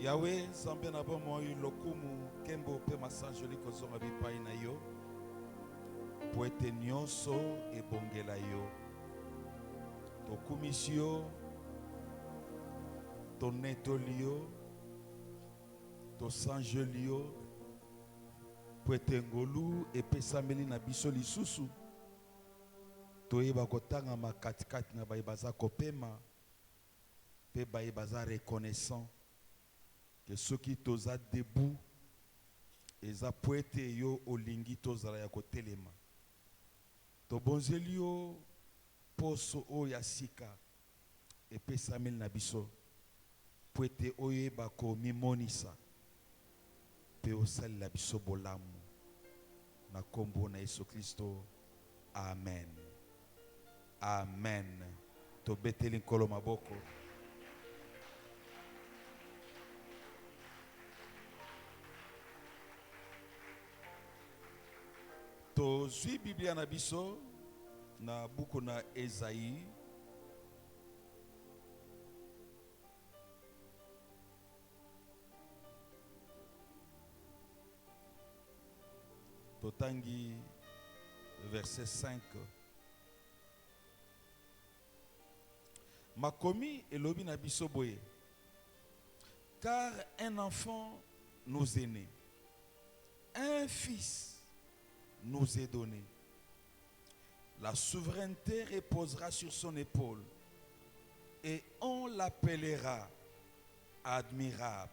Yahweh, Zambé na bon moi lokumu kembo pe masanjo liko zonga bipai na yo. Poete nyonso e bongela yo. To kumisio, to netolio, to sanjolio. Poete ngolu e pesameli na biso lisusu. To eba kotanga makatikati na baibaza kopema. Pe baibaza reconnaissant. Que ceux qui toza debout, eza poete yo olingi tozala ya kotelema. To bonzelio poso o ya sika epesameli na biso. Poete oye bako mimonisa. Pe osali la biso bolamu. Na kombo na Yesu Kristo. Amen. Amen. To beteli nkolo maboko. To zwi Biblia na biso na buku na Esaïe totangi verset 5. Makomi elobi na biso boye. Car un enfant nous est né, un fils nous est donné. La souveraineté reposera sur son épaule et on l'appellera admirable,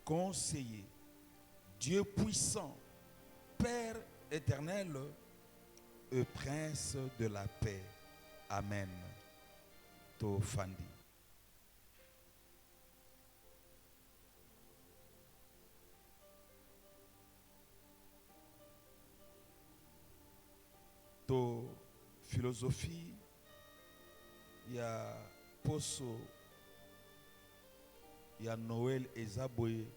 conseiller, Dieu puissant, Père éternel et prince de la paix. Amen. To Fandi. To philosophie ya poso ya Noël ezaboye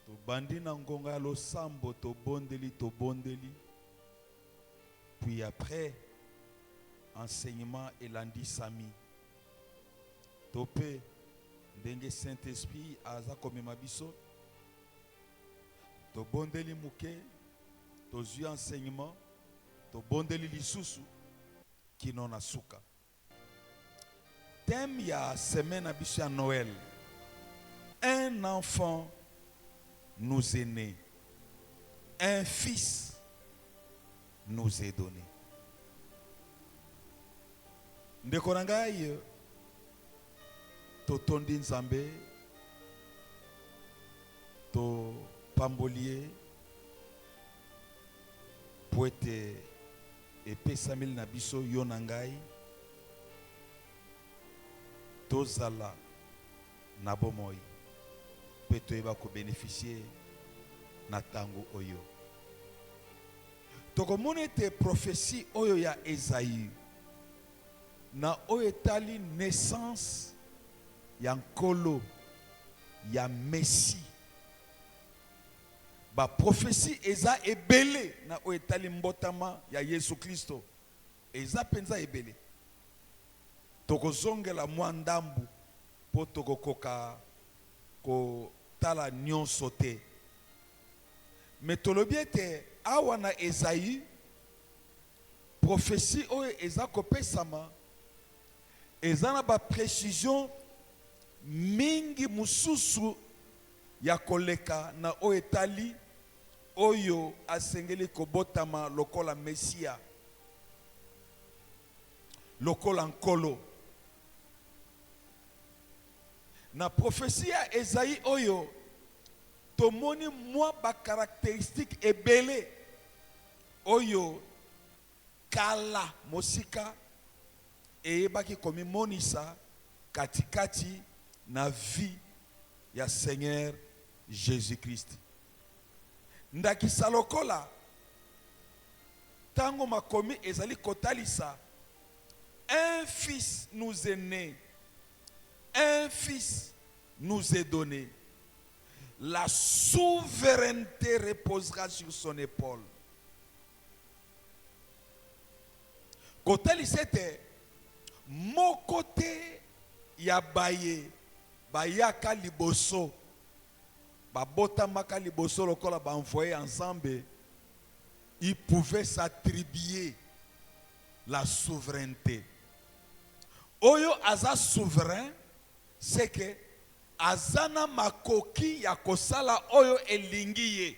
to bandi na ngonga lo sambo to bondeli puis après enseignement elandi sami to pe ndenge Saint-Esprit aza komema biso to bondeli muke to zui enseignement to bondeli lisusu kino na suka. Thème ya semaine abiso ya Noël. Un enfant nous est né. Un fils nous est donné. Ndeko na ngai to tondi Nzambe to pambolie poete epesameli na biso yo na ngai tozala na bomoi pe toyeba ko bénéficier na tango oyo. Tokomona ete prophétie oyo ya Esaïe na oyo etali naissance ya nkolo ya Messie. Ba prophétie eza ebele na oyo etali mbotama ya Yesu Kristo. Eza penza ebele. Tokozongela mwa ndambu po tokokoka ko tala nyonso te. Mais tolobi ete awa na Esaïe prophétie oyo eza kopesama eza na ba précision mingi mususu ya koleka na oyo etali oyo asengeli kobotama lokola Mesia, lokola nkolo. Na prophétie ya Esaïe oyo tomoni mwa ba caractéristique ebele oyo kala mosika eyebaki komimonisa katikati na vie ya Seigneur Jésus-Christ. Ndakisa lokola tango makomi ezali kotalisa un fils nous est né, un fils nous est donné. La souveraineté reposera sur son épaule. Kotalisa ete mon côté ya baye bayaka liboso babotamaka liboso lokola envoyé ensemble, ils pouvaient s'attribuer la souveraineté. Oyo aza souverain, c'est que azana makoki ya kosala oyo elingi ye.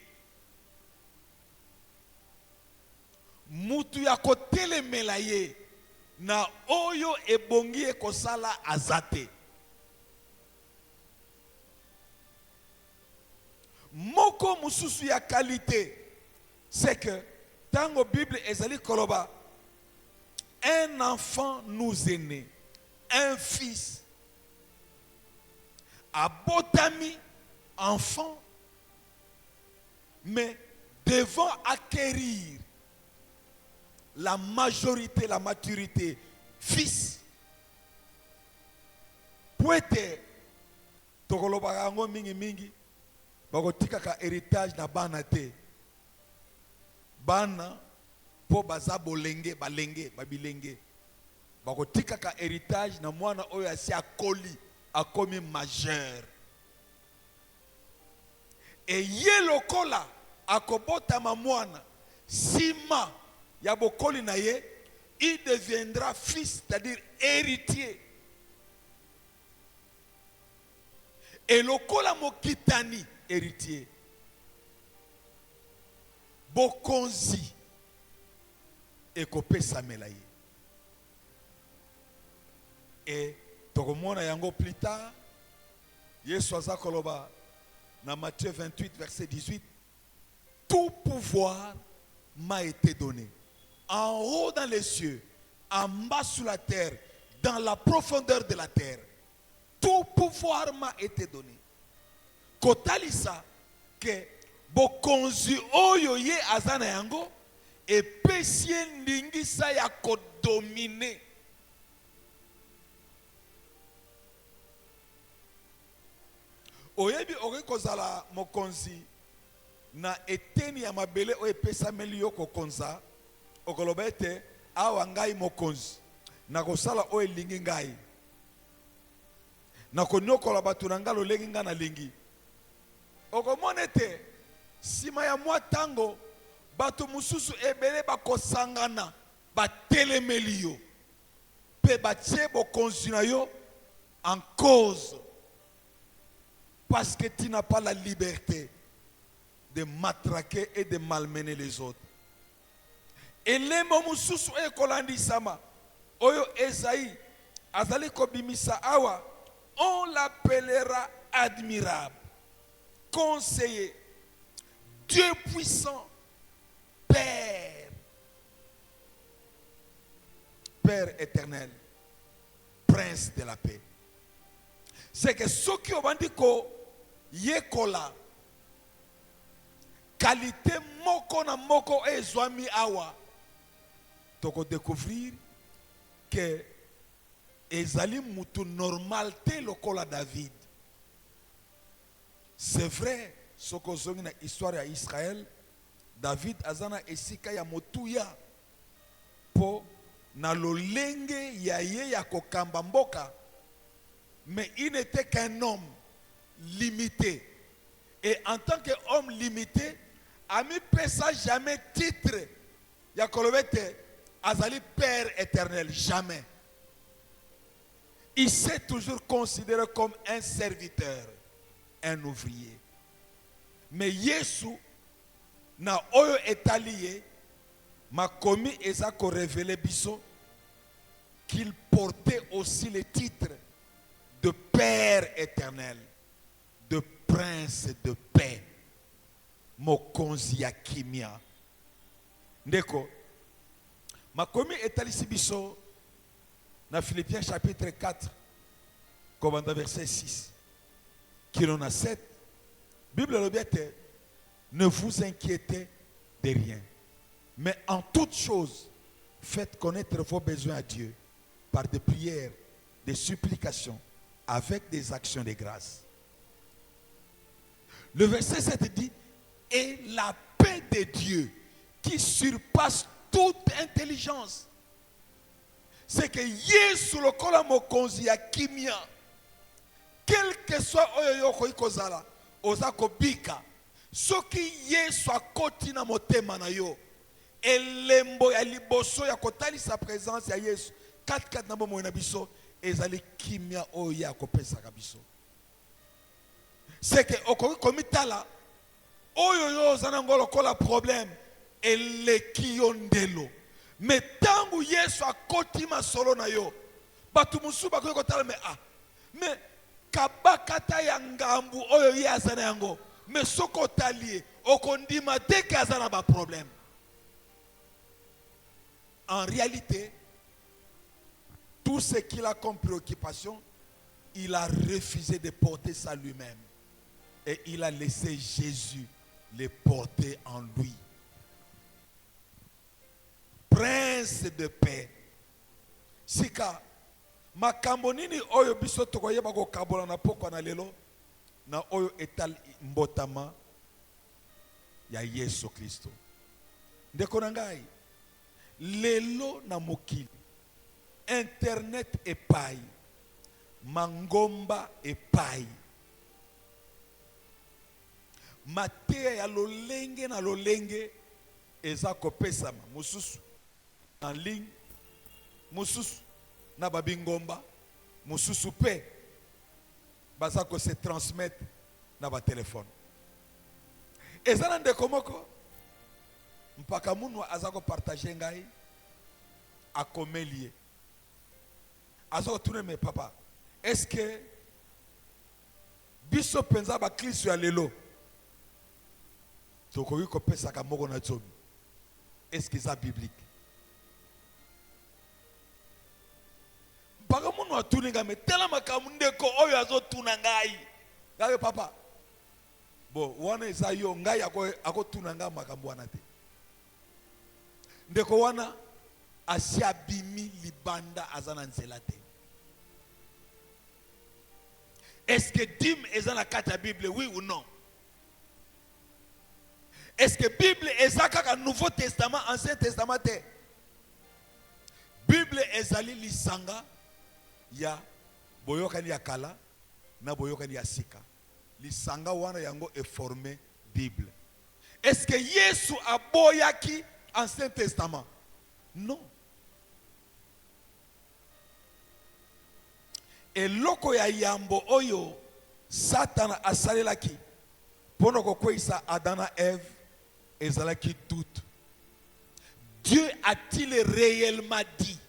Mutu ya kotelemela ye na oyo ebongi ye kosala azate. Moko mususu ya qualité, c'est que dans la Bible ezali koloba, un enfant nous est né, un fils. Abotami, enfant, mais devant acquérir la majorité, la maturité, fils, pour être, tokoloba ngo mingi mingi, bakotika ka héritage na bana te. Bana po baza bolenge, balenge, babilenge. Bakotika ka héritage na mwana oyo asi akoli, akomi majeur. Et ye lokola akobota ma mwana, sima ya bokoli na ye, il deviendra fils, c'est-à-dire héritier. Et lokola mokitani, héritier. Bokonzi ekopesa mela ye. Et tokomona yango plus tard, Yesu aza koloba na Matthieu 28 verset 18, tout pouvoir m'a été donné en haut dans les cieux, en bas sur la terre, dans la profondeur de la terre. Tout pouvoir m'a été donné. Kotalisa que bokonzi oyo ye azana yango epesi ndingisa ya kodomine. Oyebi oke kozala mokonzi na eteni ya mabele o epesa meli yo kokonza okoloba ete awa ngai mokonzi na kosala o elingi ngai na konyokola bato na nga lolengi nga na lingi. Okomona ete sima ya mwa tango bato mususu ebele bakosangana batelemeli yo pe batie bokonzi na yo en cause parce que tu n'as pas la liberté de matraquer et de malmener les autres. Et les mususu e kolandi sama oyo Esaïe azali kobimisa awa, on l'appellera admirable, conseiller, Dieu puissant, Père, Père éternel, Prince de la paix. C'est que ceux qui ont dit que yekola qualité moko na moko ezwami awa, toko découvrir que ezali mutu normal te lokola David. C'est vrai, ce que zongi na histoire ya Israël, David azana esika ya motuya po na lolenge ya ye ya kokamba mboka, mais il n'était qu'un homme limité. Et en tant qu'homme limité, ami pesa jamais titre ya kolobete azali Père éternel, jamais. Il s'est toujours considéré comme un serviteur, un ouvrier. Mais Yesu na oyo etalié m'a commis et ça ko révélé biso qu'il portait aussi le titre de Père éternel, de Prince de paix, mokonzi ya kimia. Ndeko m'a commis etalisi biso dans Philippiens chapitre 4, commandant verset 6, qui en a 7, Bible le biete, ne vous inquiétez de rien, mais en toute chose, faites connaître vos besoins à Dieu par des prières, des supplications, avec des actions de grâce. Le verset 7 dit, et la paix de Dieu qui surpasse toute intelligence. C'est que Yesu lokola mokonzi ya kimia quel que soit oyo yoko ikozala oza kobika soki Yesu akoti na motema na yo elembo ya liboso ya kotalisa présence ya Yesu kat na bomoi na biso ezali kimia oyo ya kopesaka biso c'est que okoki komitala oyo yo ozana ngolo kola problème eleki yo ndelo mais tangu Yesu akoti masolo na yo batu musu bakoki kotala mais kabakata ya ngambu oyo ye azana yango mais soko otali okondima te ke azana ba problème. En réalité, tout ce qu'il a comme préoccupation, il a refusé de porter ça lui-même. Et il a laissé Jésus le porter en lui. Prince de paix. Sika, makambo nini oyo biso tokoyeba ko kabola na poko na lelo na oyo etal mbotama ya Yesu Kristo. Ndeko na ngai, lelo na mokili internet epai mangomba epai mateya ya lolenge na lolenge eza kopesama mususu en ligne mususu na babingomba mususu pe baza ko se transmettre na ba téléphone eza na ndeko moko mpaka munu aza ko partager ngai akomelie aza ko tune me papa est-ce que biso penza ba Kristo ya lelo tokoki kopesaka moko na tsomi est-ce que ça biblique mpaka munu atuni ngai me tela makambo ndeko oyo azotuna ngai ngai papa bo wana eza yo ngai akotuna ngai makambo wana te ndeko wana asi abimi libanda azana nzela te. Est-ce que dim eza na kati ya Bible, oui ou non? Est-ce que Bible eza kaka Nouveau Testament, Ancien Testament te? Bible ezali lisanga ya boyokani ya kala na boyokani ya sika. Lisanga wana yango est formé Bible. Est-ce que Yesu aboyaki Ancien Testament? Non. Et loko ya yambo oyo Satan asalelaki pono kokwisa Adana Ève ezalaki doute. Dieu a-t-il réellement dit?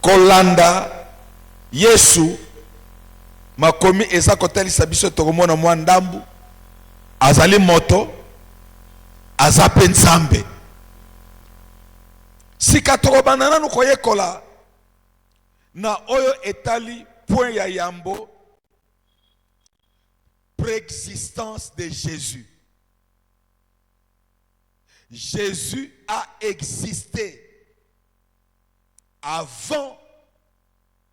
kolanda Yesu makomi eza kotalisa biso tokomona mwa ndambu azali moto aza pe nzambe. Sika tokobanda nanu koyekola na oyo etali point ya yambo préexistence de Jésus. Jésus a existé avant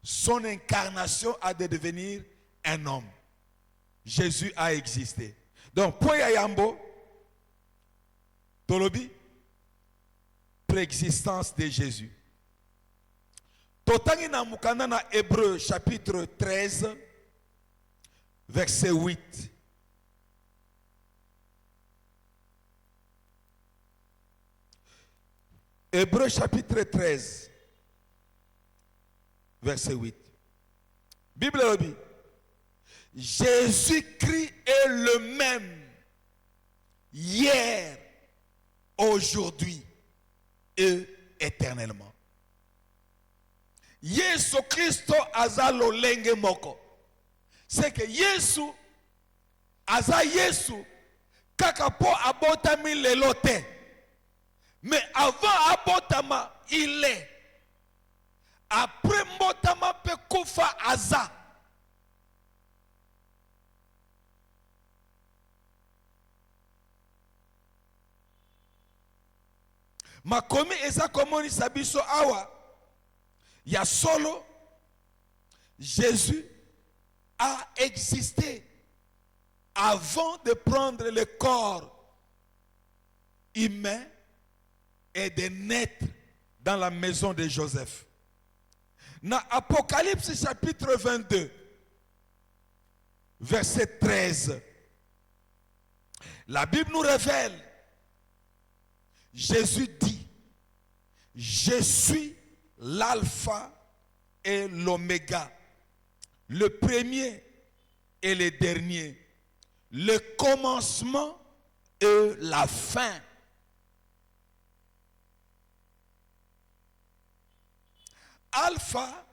son incarnation à devenir un homme. Jésus a existé. Donc, point ya yambo, tolobi, préexistence de Jésus. Totangi na mukanda na Hébreu chapitre 13, verset 8. Hébreu chapitre 13, verset 8. Bible dit, Jésus-Christ est le même hier, aujourd'hui et éternellement. Yesu Christo aza lolenge moko. C'est que Yesu aza Yesu kaka po abotami lelo te. Mais avant abotama il est. Après mbotama pe kufa aza. Makomi eza komoni sabiso awa. Ya solo, Jésus a existé avant de prendre le corps humain et de naître dans la maison de Joseph. Dans Apocalypse chapitre 22, verset 13, la Bible nous révèle, Jésus dit, je suis l'alpha et l'oméga, le premier et le dernier, le commencement et la fin. Alpha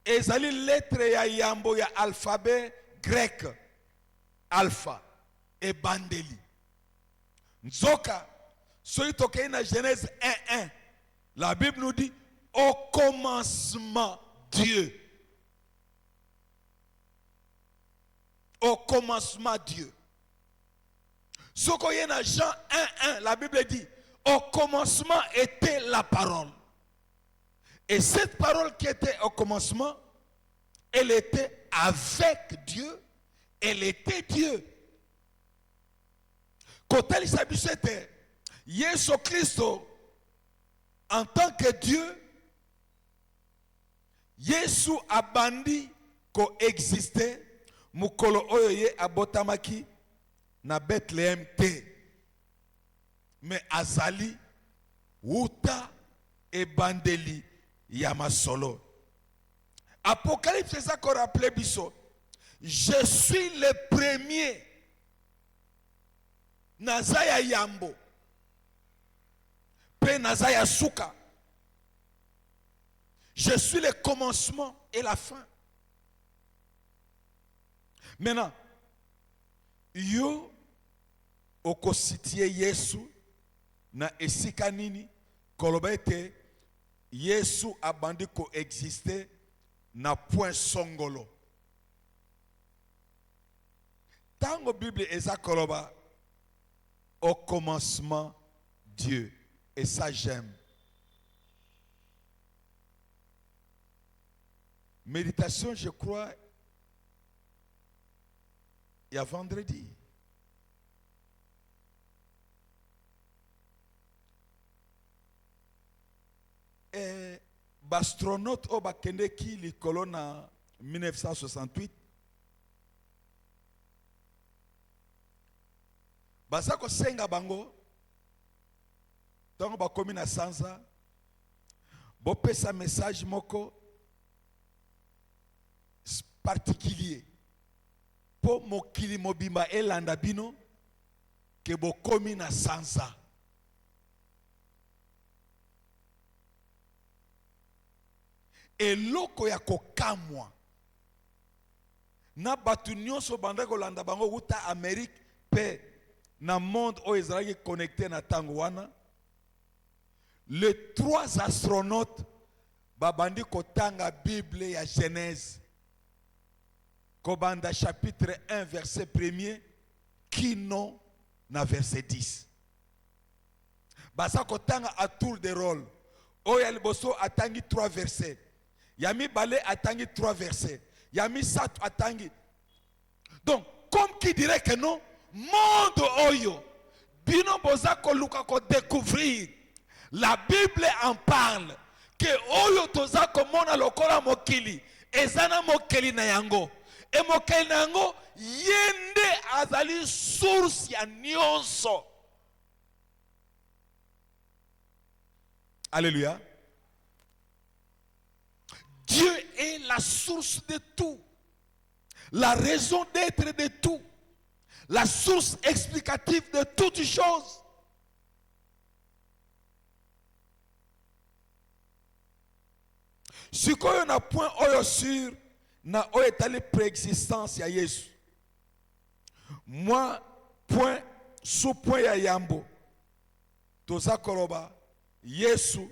ezali lettre ya yambo ya alphabet grec. Alpha et bandeli. Nzoka, soy tokei na Genèse 1:1. La Bible nous dit au commencement Dieu. Au commencement Dieu. Ce qu'on y a dans Jean 1:1, la Bible dit au commencement était la parole. Et cette parole qui était au commencement, elle était avec Dieu, elle était Dieu. Quand elle s'habillait, Jésus Christ, en tant que Dieu, Yesu abandi ko existait mukolo oyo ye abotamaki na Bethlehem te, mais azali wuta e bandeli ya masolo. Apocalypse c'est ça qu'on rappelait biso. Je suis le premier nazaya yambo pe nazaya suka. Je suis le commencement et la fin. Maintenant, yo okositie Yesu na esika nini koloba ete Yesu abandi ko exister na point songolo. Tango Bible eza koloba au commencement Dieu, et ça j'aime. Méditation, je crois, il y a vendredi. Et l'astronaute au Bakende qui les colonne en 1968. Basako senga bango. Donc bakomi na sansa. Bopesa message moko particulier pour mokili mobimba elanda bino ke bokomi na sansa. eloko ya kokamwa na batu nyonso banda kolanda bango uta Amérique pe na monde oyo ezalaki connecté na tango wana. Les 3 astronautes babandi kotanga Bible ya Genèse kobanda chapitre 1 verset 1er kino na verset 10. Basa kotanga à tour de rôle. Oya liboso atangi 3 versets. Yami Balé atangi 3 versets. Yami Sat atangi. Donc, comme qui dirait que non, monde oyo, bino boza koluka ko découvrir. La Bible en parle. Que oyo toza komona lokola mokili. Ezana mokili na yango. E mokili na yango, yende azali source ya nyonso. Alléluia. Dieu est la source de tout. La raison d'être de tout. La source explicative de toutes choses. Si on a point oyo sur na oyo tali préexistence ya Yesu. Moi point sous point ya yambo. Toza koloba Yesu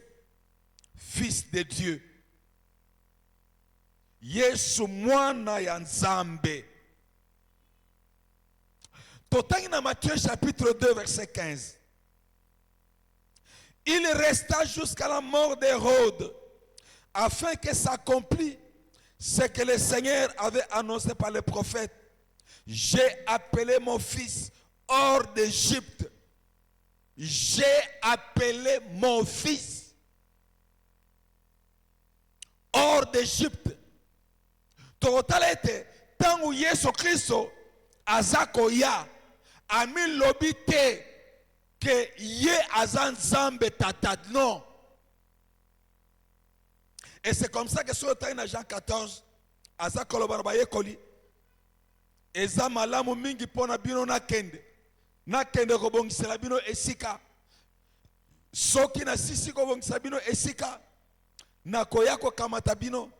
fils de Dieu. Yesu mwana ya Nzambe. Totangi na Matthieu chapitre 2 verset 15. Il resta jusqu'à la mort d'Hérode afin que s'accomplisse ce que le Seigneur avait annoncé par le prophète. J'ai appelé mon fils hors d'Égypte. J'ai appelé mon fils hors d'Égypte. Totalete tangu Yesu Kristo azako ya ami lobite que ye azan Nzambe tata non. Et c'est comme ça que sur le temps de Jean 14 azako loba yekoli eza malamu mingi pona bino na kende kobongisela bino esika soki na sisi kobongisela bino esika na koyako kamata bino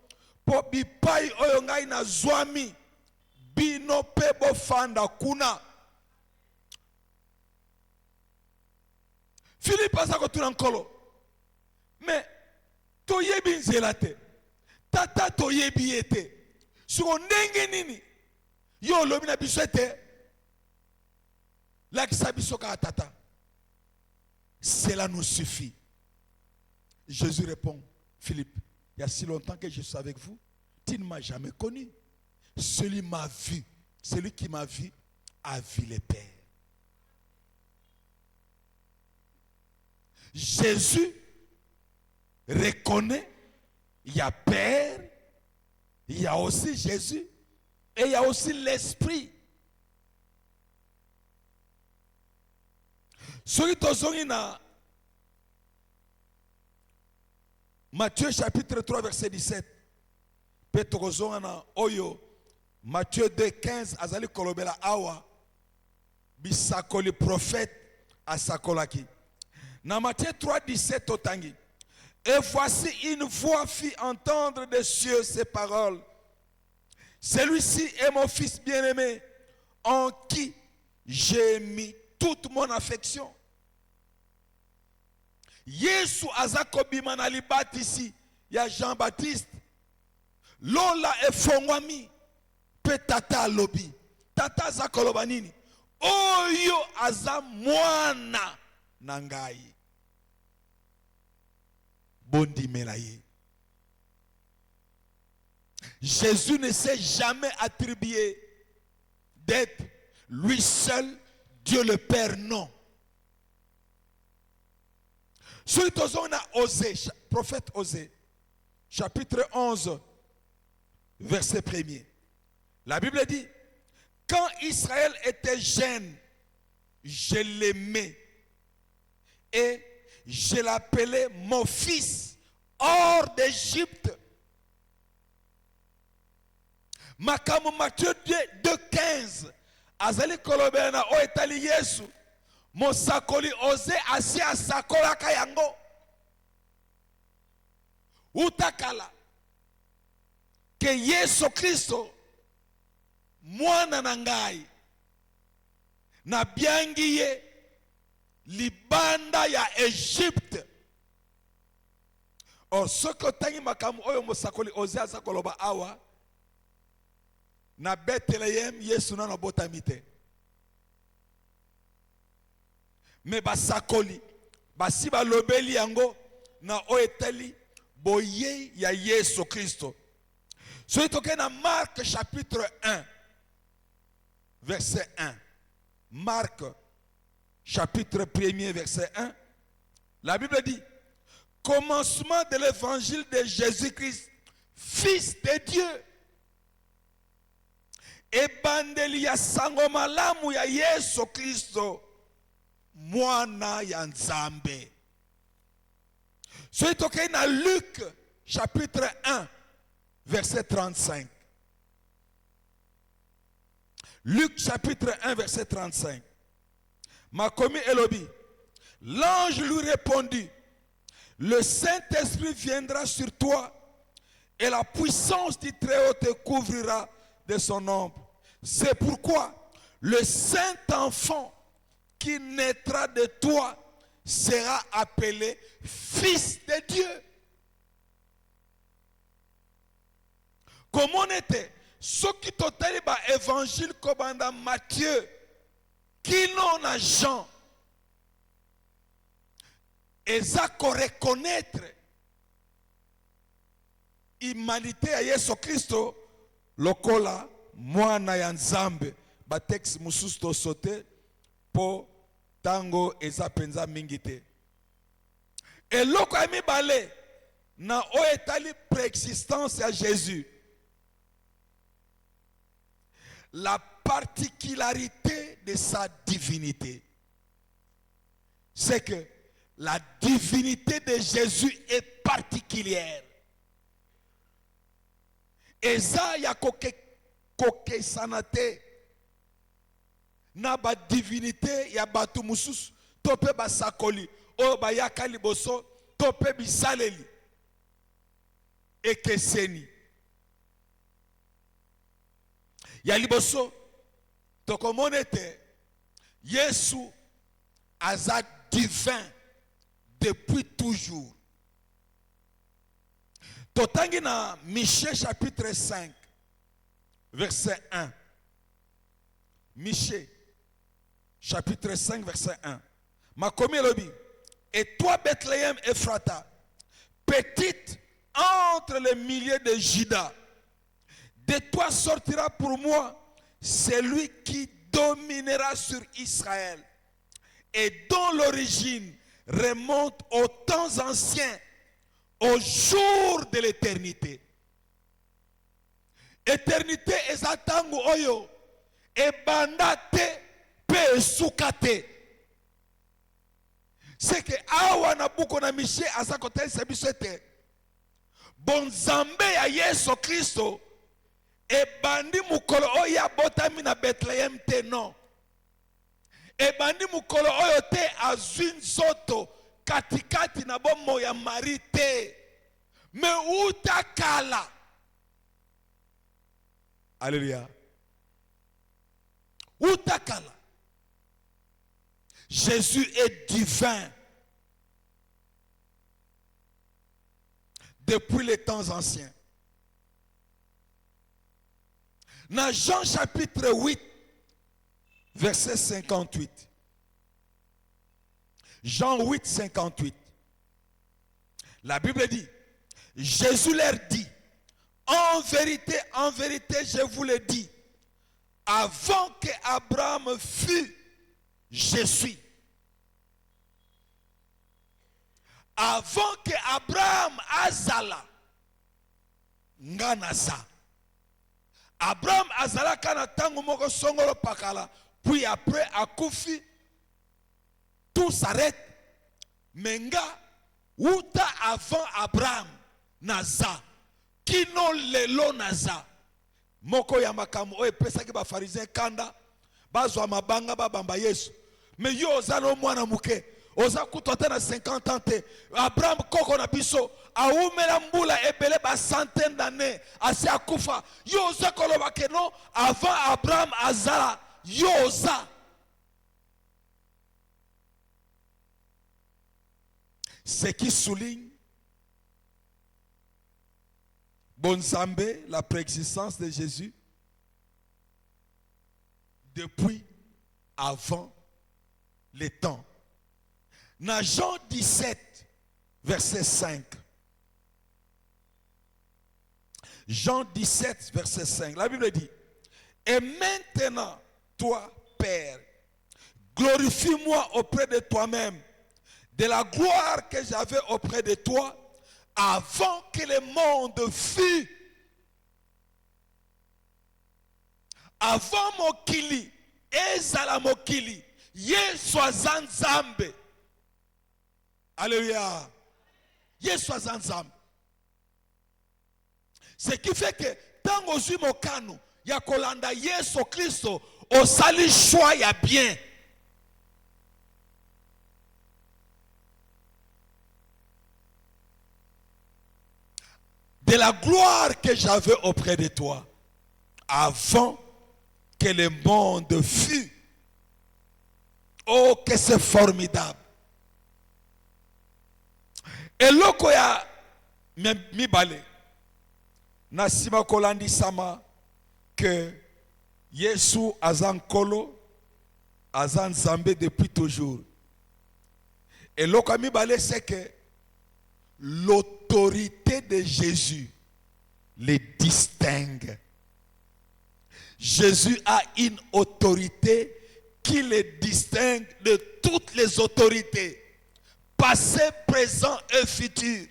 po bipai oyo ngai na zwami bino pe bofanda kuna. Philippe azako tuna nkolo mais toyebi nzela te tata toyebi ete siko ndenge nini yo lobi na biso ete lakisa biso ka tata. Cela nous suffit. Jésus répond, Philippe, il y a si longtemps que je suis avec vous, tu ne m'as jamais connu. Celui qui m'a vu a vu le Père. Jésus reconnaît, il y a Père, il y a aussi Jésus, et il y a aussi l'Esprit. Celui qui na Matthieu chapitre 3 verset 17. Petrozonga na oyo Matthieu 2 15 azali kolobela awa bisakoli prophète asakolaki. Na Matthieu 3 17 otangi. Et voici une voix fit entendre des cieux ces paroles. Celui-ci est mon fils bien-aimé en qui j'ai mis toute mon affection. Yesu azakobima na libatisi ya Jean-Baptiste. Lola efongwami pe tata lobi. Tata azakoloba nini? Oyo aza mwana nangai. Bondi melaye. Jésus ne s'est jamais attribué d'être lui seul Dieu le Père, non. Celui qui a Osée, prophète Osée, chapitre 11, verset 1er. La Bible dit, quand Israël était jeune, je l'aimais et je l'appelais mon fils hors d'Égypte. Makamu Matthieu 2:15. Azali kolobena o etali Yesu. Mosakoli Osée asi asakola kayango. Utakala. que Yesu Kristo mwana na ngai na biangi ye libanda ya Egypte. Or soki otangi makambo oyo mosakoli Osée aza koloba awa, na Bethlehem Yesu nano abotami te. Me basakoli basi balobeli yango na oyo etali boye ya Yesu Kristo. Soki tokei na Marc chapitre 1 verset 1. Marc chapitre 1er verset 1. La Bible dit: commencement de l'évangile de Jésus-Christ, fils de Dieu. Ebandeli ya sango malamu ya Yesu Kristo, mwana ya Nzambe. Soki tokei na Luc chapitre 1 verset 35. Luc chapitre 1 verset 35. Makomi elobi, l'ange lui répondit: le Saint-Esprit viendra sur toi et la puissance du Très-Haut te couvrira de son ombre. C'est pourquoi le Saint-Enfant qui naîtra de toi sera appelé Fils de Dieu. Comment on était? Ce qui totali ba évangile kobanda Matthieu, qui non a Jean, et ça qu'on reconnaître l'humanité à Yesu Kristo lokola mwana ya Nzambe. Ba texte mususu to sauté po tango eza penza mingite. Et loko ami balé na o etali préexistence à Jésus. La particularité de sa divinité, c'est que la divinité de Jésus est particulière. Et ça, il y a koke sanate na ba divinité ya batu mususu tope ba sakoli o ba yakali boso tope bisaleli ekeseni. Ya liboso tokomonete Yesu aza divin depuis toujours. Totangi na Michée chapitre 5 verset 1. Michée chapitre 5 verset 1. Makomi lobi, et toi Bethléem Ephrata, petite entre les milliers de Juda, de toi sortira pour moi celui qui dominera sur Israël et dont l'origine remonte aux temps anciens, au jour de l'éternité. Éternité ezatangu oyo ebandate pe sukate. C'est que awa na buko na Michée azakotel sebisete. Bonzambe ya Yesu Kristo ebandi mukolo oyo botami na Bethlehem te non. Ebandi mukolo oyo te azwi nzoto katikati na bomo ya Marie te. Me utakala. Alléluia. Utakala. Jésus est divin depuis les temps anciens. Dans Jean chapitre 8, verset 58. Jean 8, 58. La Bible dit, Jésus leur dit, en vérité, je vous le dis, avant que Abraham fût, je suis. Avant que Abraham azala, nganasa. Abraham azala kana tango moko songolo pakala, puis après akufi, tout s'arrête. Menga, uta avant Abraham, naza, kino lelo naza. Moko ya makamu oye pesa ki ba pharisien kanda, bazwa mabanga ba bamba Yesu. Me yo ozalo mwana muke, oza kutote na 50 ans te. Abraham koko na biso aumela mbula ebele ba centaine d'années asi akufa. Yo oza koloba ke non avant Abraham azala yo oza. Ce qui souligne Bonzambe, la préexistence de Jésus depuis avant les temps. Dans Jean 17, verset 5. Jean 17, verset 5. La Bible dit, et maintenant, toi, Père, glorifie-moi auprès de toi-même, de la gloire que j'avais auprès de toi, avant que le monde fût. Avant mokili, ezala mokili, Yesu azanzambe. Alléluia. Yesu azanzambe. Ce qui fait que tant ozwi mokano ya kolanda Yesu Kristo, osali choix ya bien. De la gloire que j'avais auprès de toi, avant que le monde fût. Oh, que c'est formidable. Et loko ya mibale, nasima kolandi sama, que Yesu azan kolo, azan zambe depuis toujours. Et loko ya mibale, c'est que l'autorité de Jésus les distingue. Jésus a une autorité qui le distingue de toutes les autorités, passé, présent et futur.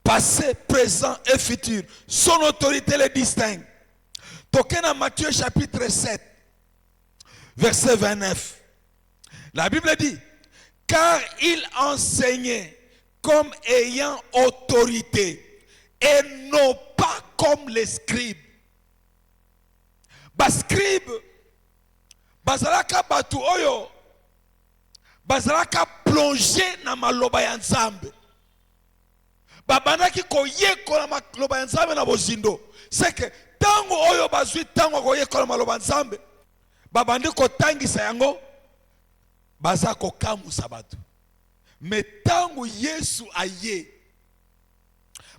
Passé, présent et futur. Son autorité le distingue. Toquez dans Matthieu chapitre 7, verset 29. La Bible dit, car il enseignait comme ayant autorité et non pas comme les scribes. Bas scribe, bazalaka batu oyo, bazalaka plongé na maloba ya Nzambe. Babandaki koyekola maloba ya Nzambe na bozindo. C'est que tango oyo bazwi tango koyekola maloba ya Nzambe, babandi kotangisa yango, baza kokamusa batu. Mais tango Yesu aye,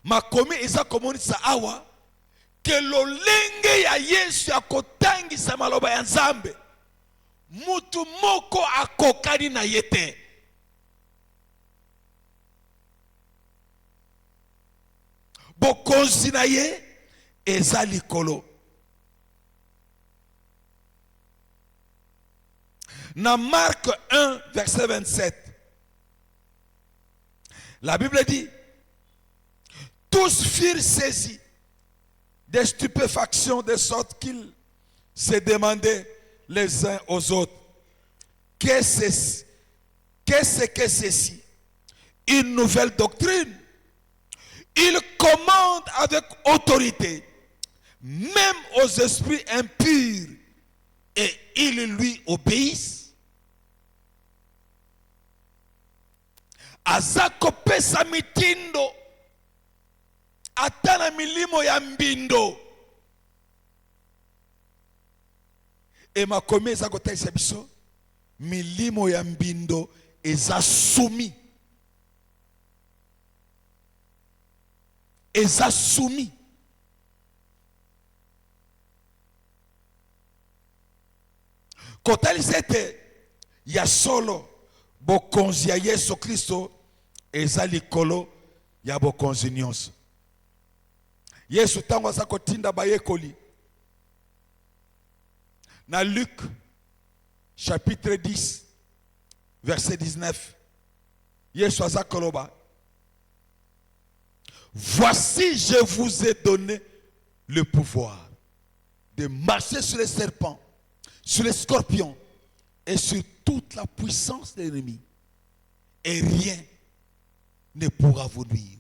makomi eza komonisa awa, que lolenge ya Yesu ya kotangisa maloba ya Nzambe, mutu moko akokani na yete. Bokonzi na ye eza likolo. Dans Marc 1, verset 27, la Bible dit, tous furent saisis de stupéfaction, de sorte qu'ils se demandaient les uns aux autres, qu'est-ce que ceci? Une nouvelle doctrine. Il commande avec autorité, même aux esprits impurs, et ils lui obéissent. Azako pesa mitindo atana milimo ya mbindo. E makomi ezako taisa biso milimo ya mbindo eza soumis. Eza soumis. Kotalisete ya solo bokonzi ya Yesu Kristo eza likolo ya bokonzi nyonso. Yesu tango aza kotinda bayekoli na Luc chapitre 10 verset 19, Yesu aza koloba, voici je vous ai donné le pouvoir de marcher sur les serpents, sur les scorpions et sur toute la puissance de l'ennemi, et rien ne pourra vous nuire.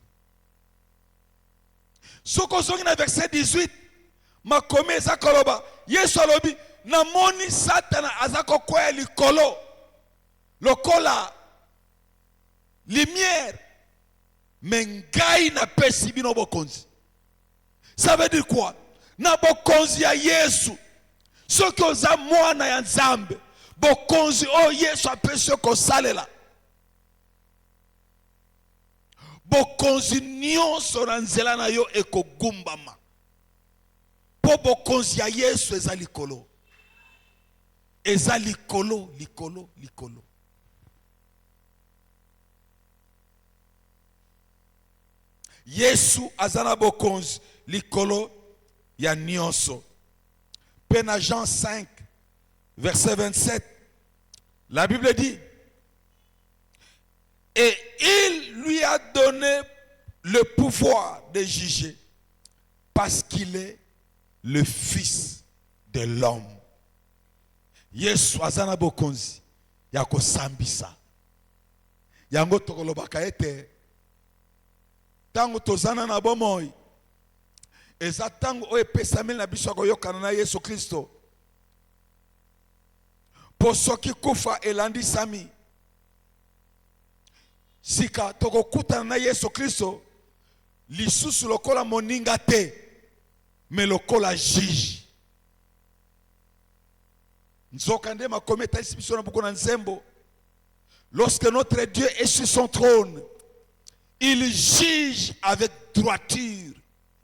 Ce qu'on dit dans verset 18, makomi eza koloba, Yesu alobi, namoni Satana azako kwa likolo lokola lumière mengai na pesi bino bokonzi. Ça veut dire quoi? Na bokonzi ya Yesu soki oza mwana ya Nzambe bokonzi o Yesu apesi kosalela bokonzi nyonso na nzela na yo ekogumbama po bokonzi ya Yesu eza likolo likolo. Yesu azana bokonzi likolo ya nyonso. Pena Jean 5 verset 27, la Bible dit: et il lui a donné le pouvoir de juger parce qu'il est le fils de l'homme. Yesu azana bokonzi ya kosambisa. Yango tokolobaka ete tango tozana na bomoi eza tango oyo epesameli na biso koyokana na Yesu Kristo. Po soki kufa elandisami sika tokokutana na Yesu Kristo lisusu lokola moninga te me lokola juge. Nzoka nde makometa isi biso na buku na nzembo. Lorsque notre Dieu est sur son trône, il juge avec droiture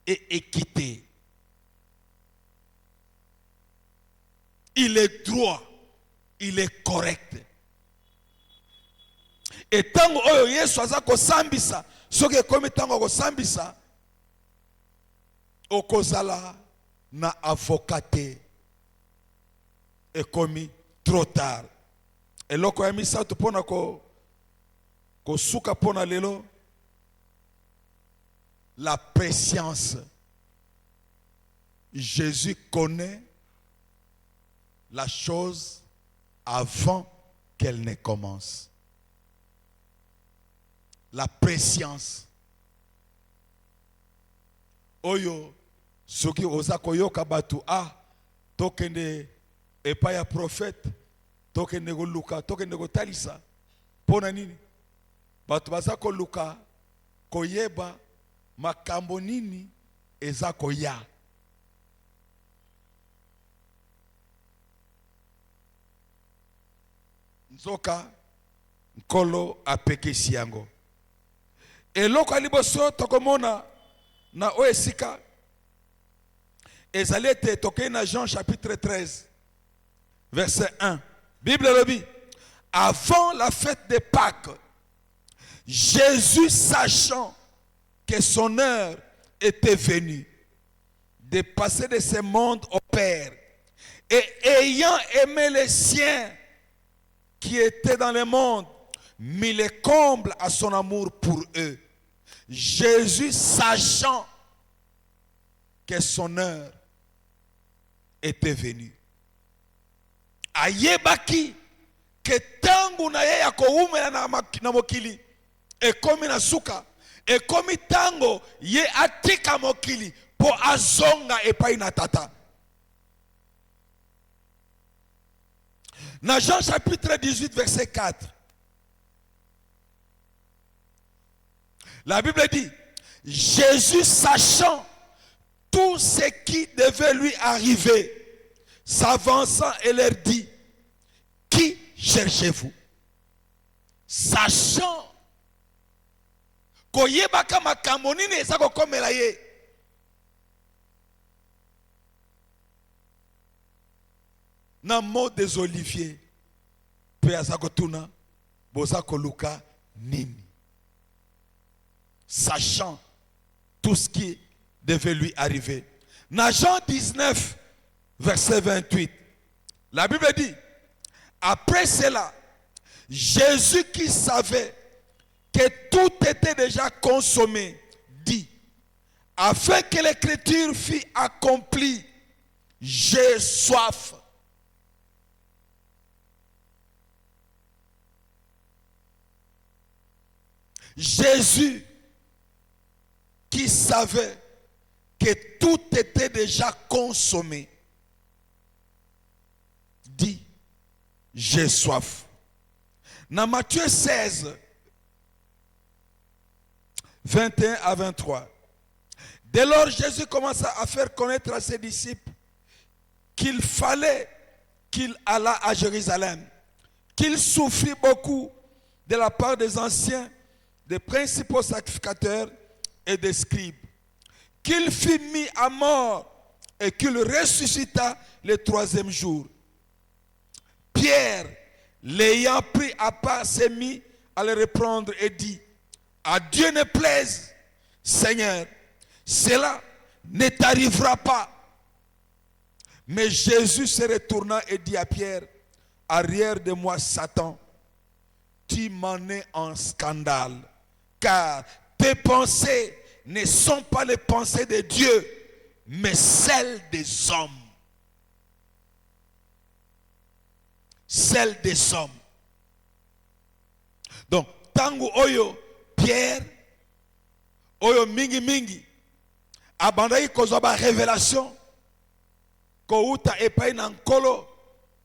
et équité. Il est droit, il est correct. Et tango oyo Yesu aza kosambisa, soki ekomi tango kosambisa, okozala na avocat te. Ekomi trop tard. Eloko ya misato pona kosuka pona lelo, la préscience. Jésus connaît la chose avant qu'elle ne commence. La préscience. Oyo soki oza koyoka batu tokende epa ya prophète, tokende ko luka, tokende ko talisa. Pona nini? Batu baza ko luka koyeba makambo nini eza koya. Nzoka nkolo apekisi yango. Eloko aliboso tokomona na oesika ezalete tokei na Jean chapitre 13 verset 1. Bible le dit: avant la fête de Pâques, Jésus, sachant que son heure était venue de passer de ce monde au Père, et ayant aimé les siens qui étaient dans le monde, mit les combles à son amour pour eux. Jésus, sachant que son heure était venue. Ayebaki que tangu na ye ya koumela na mokili ekomi na suka, ekomi tango ye atika mokili po azonga epai na tata. Na Jean chapitre 18 verset 4, la Bible dit: Jésus, sachant tout ce qui devait lui arriver, s'avançant et leur dit: qui cherchez-vous? Sachant koyebaka makambo nini eza kokomela ye. Na mot des oliviers pe aza kotuna boza koluka nini. Sachant tout ce qui devait lui arriver. Dans Jean 19 verset 28, la Bible dit: après cela, Jésus, qui savait que tout était déjà consommé, dit, afin que l'écriture fût accomplie: j'ai soif. Jésus, qui savait que tout était déjà consommé, dit, j'ai soif. Dans Matthieu 16, 21 à 23. Dès lors, Jésus commença à faire connaître à ses disciples qu'il fallait qu'il allât à Jérusalem, qu'il souffrit beaucoup de la part des anciens, des principaux sacrificateurs et des scribes, qu'il fut mis à mort et qu'il ressuscita le troisième jour. Pierre, l'ayant pris à part, s'est mis à le reprendre et dit, à Dieu ne plaise, Seigneur, cela ne t'arrivera pas. Mais Jésus se retourna et dit à Pierre, arrière de moi, Satan, tu m'en es en scandale, car tes pensées ne sont pas les pensées de Dieu, mais celles des hommes. Celles des hommes. Donc, tangu oyo Pierre, oyo mingi mingi, abandaki kozwa ba révélation, kouta epai na nkolo,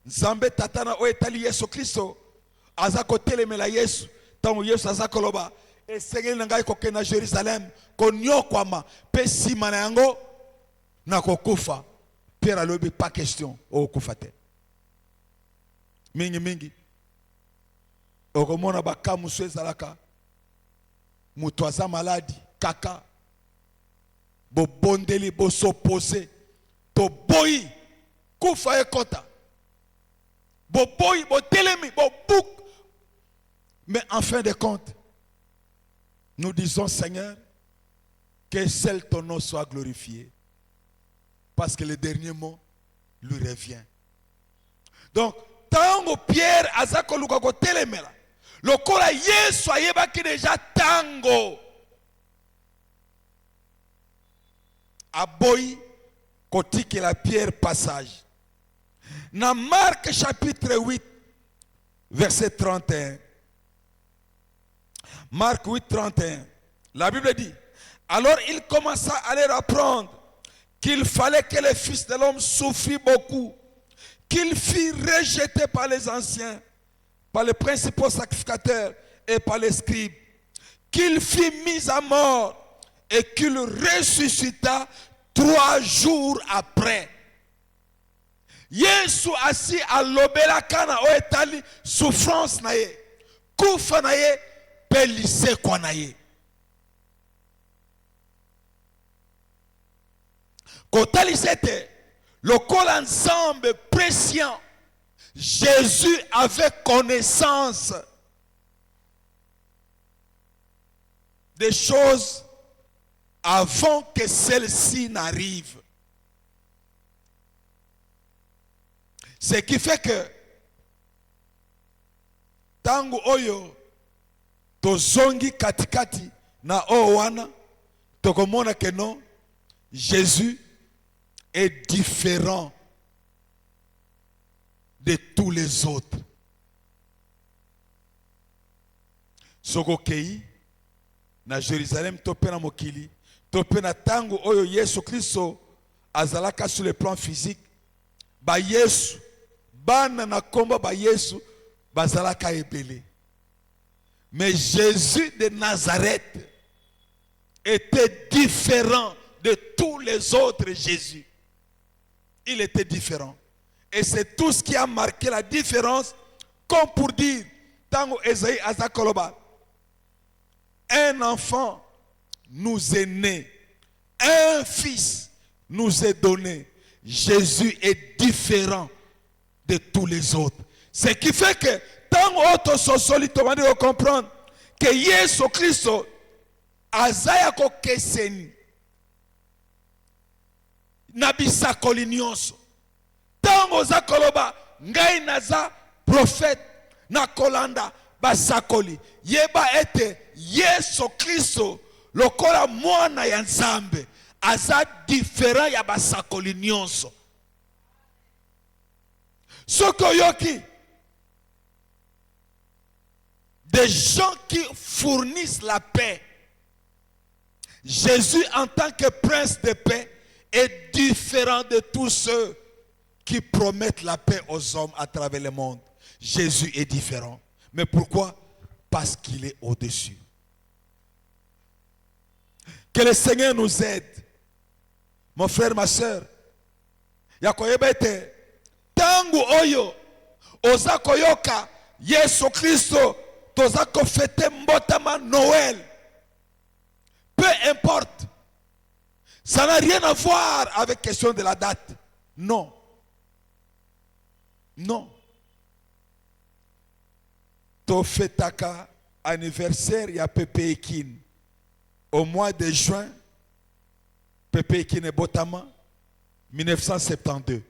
Nzambe tatana oyo etali Yesu Kristo, aza kotelemela Yesu, tangu Yesu aza koloba, esengeli na ngai kokende na Jérusalem, konyokwama, pe sima na yango, na kokufa. Pierre alobi pas question, okufa te. Mingi mingi, okomona bakamusu ezalaka, mutu aza maladi, kaka, bobondeli, bosopose, toboyi, kufa ekota, boboyi, botelemi, bobouk. Mais en fin de compte, nous disons, Seigneur, que seul ton nom soit glorifié. Parce que le dernier mot lui revient. Donc, tango Pierre azako luka ko telemela, lokola Yesu ayebaki déjà tango aboyi kotiki la Pierre passage. Dans Marc chapitre 8 verset 31. Marc 8 31. La Bible dit, alors il commença à leur apprendre qu'il fallait que le Fils de l'homme souffrit beaucoup, qu'il fût rejeté par les anciens, par les principaux sacrificateurs et par les scribes, qu'il fût mis à mort et qu'il ressuscita 3 jours après. Yesu asi alobela kana o etali souffrance na ye, kufa na ye, pelise kwa na ye. Kotali c'était le col ensemble prescient. Jésus avait connaissance des choses avant que celles-ci n'arrivent. Ce qui fait que tangu oyo tozongi katikati na owana tokomona que non, Jésus est différent de tous les autres. Soko kei na Jérusalem tope na mokili, tope na tango oyo Yesu Kristo azalaka sur le plan physique, ba Yesu bana na komba ba Yesu bazalaka ebele. Mais Jésus de Nazareth était différent de tous les autres Jésus. Il était différent. Et c'est tout ce qui a marqué la différence, comme pour dire, tango Esaïe Azakoloba, un enfant nous est né, un fils nous est donné. Jésus est différent de tous les autres. Ce qui fait que, tango auto sosoli tomandi de comprendre que Yesu Christo azaya ko keseni na bisakoli nyonso. Tango za koloba ngai naza prophète na kolanda basakoli, yeba ete Yesu Kristo lokola mwana ya Nzambe aza différent ya basakoli nyonso. Soko yoki des gens qui fournissent la paix. Jésus en tant que prince de paix est différent de tous ceux qui promettent la paix aux hommes à travers le monde. Jésus est différent. Mais pourquoi? Parce qu'il est au-dessus. Que le Seigneur nous aide. Mon frère, ma soeur. Yakoyebete. Tangu oyo. Oza koyoka. Yesu Christo. Toza ko fete mbotama Noël. Peu importe. Ça n'a rien à voir avec la question de la date. Non. Non. To fetaka anniversaire ya Pepe Ekin. Au mois de juin, Pepe Ekin est botama 1972.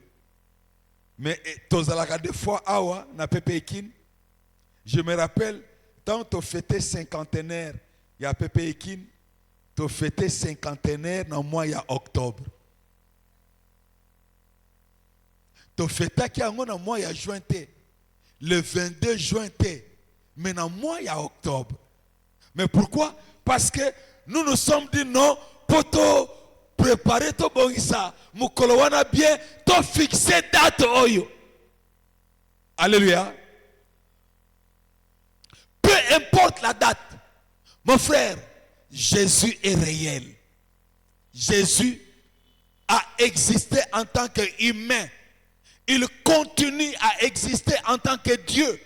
Mais tozalaka deux fois awa na Pepe Ekin. Je me rappelle, tant to fêté cinquantenaire, il y a Pepe Ekin, to fêté cinquantenaire dans le mois de octobre. To fêté qui a dans le mois de juin, le 22 juin, mais dans le mois de octobre. Mais pourquoi? Parce que nous nous sommes dit non, pour te préparer to bongisa, mukolowana bien, to fixer date oyo. Alléluia. Peu importe la date, mon frère, Jésus est réel. Jésus a existé en tant qu'humain. Il continue à exister en tant que Dieu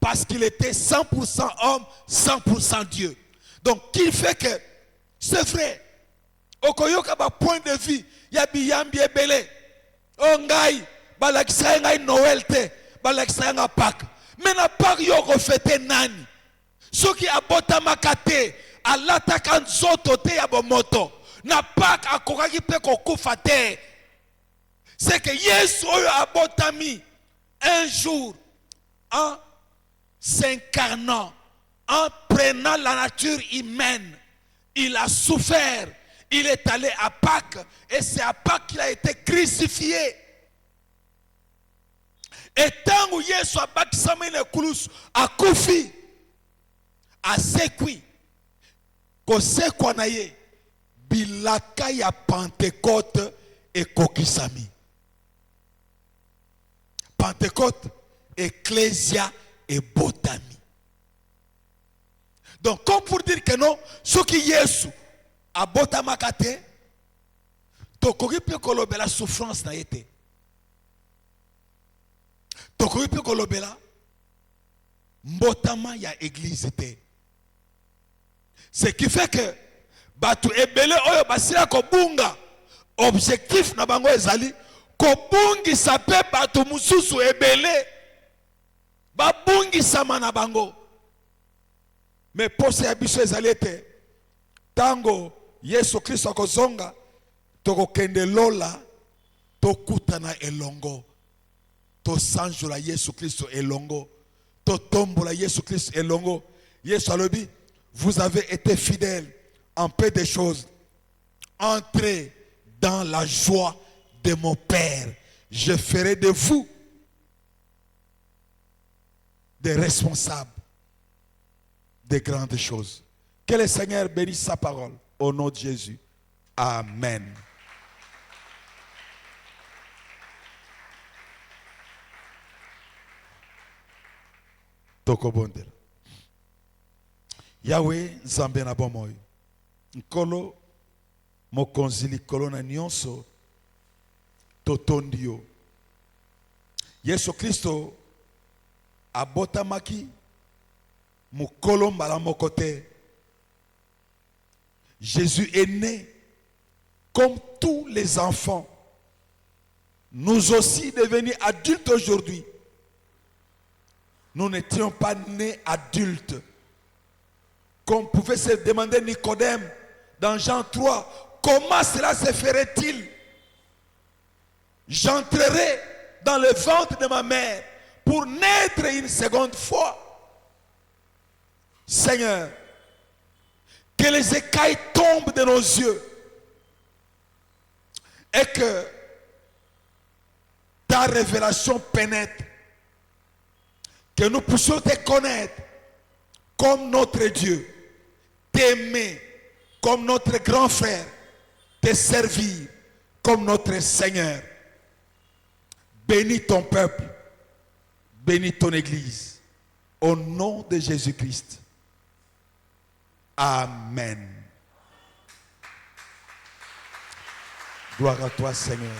parce qu'il était 100% homme, 100% Dieu. Donc, qui fait que, c'est vrai, okoyoka ba point de vue, ya biyambi ebele, ongai, balakisa ngai Noël te, balakisa ngai Pâques. Mais na Pâques yoko fete nani? Soki abota makate, alataka nzoto te ya bomoto, na Pâques akokaki pe kokufa te. C'est que Yesu oyo abotami un jour en s'incarnant, en prenant la nature humaine, il a souffert, il est allé à Pâques et c'est à Pâques qu'il a été crucifié. Et tant que Yesu abakisama ne kulus akufi asekwi kosekwa na ye bilaka ya Pentecôte et kokisami. Pentecôte, Ecclésia et Botami. Donc, comme pour dire que non, ce qui Yesu a botamakate, tokoki pe kolobela souffrance na yete. Tokoki pe kolobela mbotama ya église te. Ce qui fait que batu ebele oyo basila ko bunga objectif na bango ezali kobungi sape bato mususu ebele babungi sama na bango. Mais pose ya biso ezali ete tango Yesu Kristo akozonga tokokende lola tokutana elongo tosanjola Yesu Kristo elongo totombola Yesu Kristo elongo. Yesu alobi vous avez été fidèles en peu de choses, entrez dans la joie de mon Père. Je ferai de vous des responsables de grandes choses. Que le Seigneur bénisse sa parole au nom de Jésus. Amen. Tokobondela. Yahweh nzambe na bomoi. Nkolo mokonzi likolo na nyonso totondio. Yesu Kristo abotamaki mukolo mbala moko te. Jésus est né comme tous les enfants. Nous aussi devenus adultes aujourd'hui. Nous n'étions pas nés adultes. Comme pouvait se demander Nicodème dans Jean 3, comment cela se ferait-il? J'entrerai dans le ventre de ma mère pour naître une seconde fois. Seigneur, que les écailles tombent de nos yeux et que ta révélation pénètre, que nous puissions te connaître comme notre Dieu, t'aimer comme notre grand frère, te servir comme notre Seigneur. Bénis ton peuple. Bénis ton Église. Au nom de Jésus-Christ. Amen. Gloire à toi, Seigneur.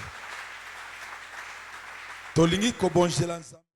Tolingi ko bonjour ensemble.